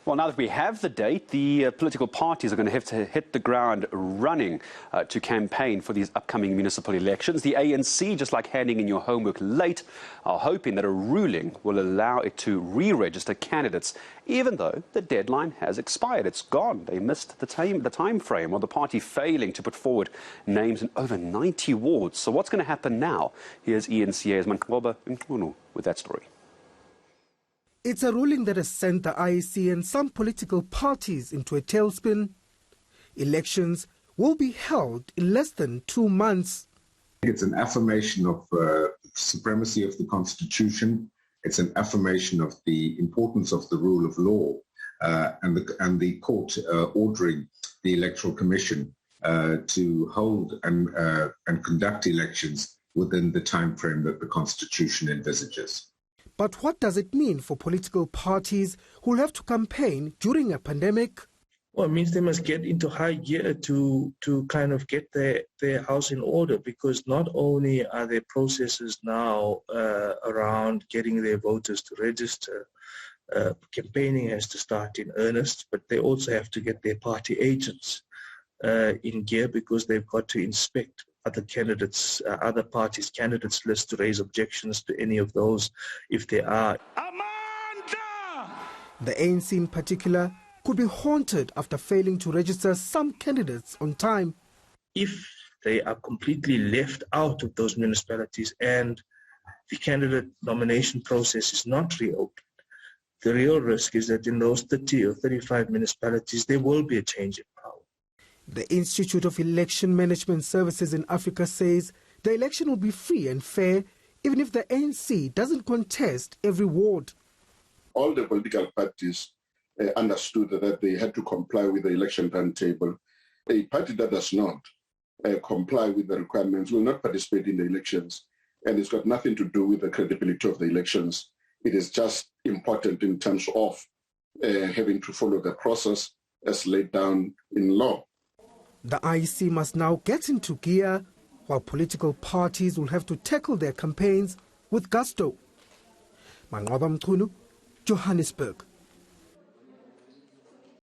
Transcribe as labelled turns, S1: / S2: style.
S1: Well, now that we have the date, the political parties are going to have to hit the ground running to campaign for these upcoming municipal elections. The ANC, just like handing in your homework late, are hoping that a ruling will allow it to re-register candidates, even though the deadline has expired. It's gone. They missed the time frame, or the party failing to put forward names in over 90 wards. So what's going to happen now? Here's eNCA's Manqoba Mchunu with that story.
S2: It's a ruling that has sent the IEC and some political parties into a tailspin. Elections will be held in less than 2 months.
S3: It's an affirmation of supremacy of the Constitution. It's an affirmation of the importance of the rule of law and the court ordering the Electoral Commission to hold and conduct elections within the time frame that the Constitution envisages.
S2: But what does it mean for political parties who will have to campaign during a pandemic?
S4: Well, it means they must get into high gear to kind of get their house in order, because not only are there processes now around getting their voters to register, campaigning has to start in earnest, but they also have to get their party agents in gear, because they've got to inspect other candidates, other parties' candidates list to raise objections to any of those if there are.
S2: Amanda! The ANC in particular could be haunted after failing to register some candidates on time.
S4: If they are completely left out of those municipalities and the candidate nomination process is not reopened, the real risk is that in those 30 or 35 municipalities there will be a change in power.
S2: The Institute of Election Management Services in Africa says the election will be free and fair even if the ANC doesn't contest every ward.
S5: All the political parties understood that they had to comply with the election timetable. A party that does not comply with the requirements will not participate in the elections, and it's got nothing to do with the credibility of the elections. It is just important in terms of having to follow the process as laid down in law.
S2: The IEC must now get into gear, while political parties will have to tackle their campaigns with gusto. Manqoba Mchunu, Johannesburg.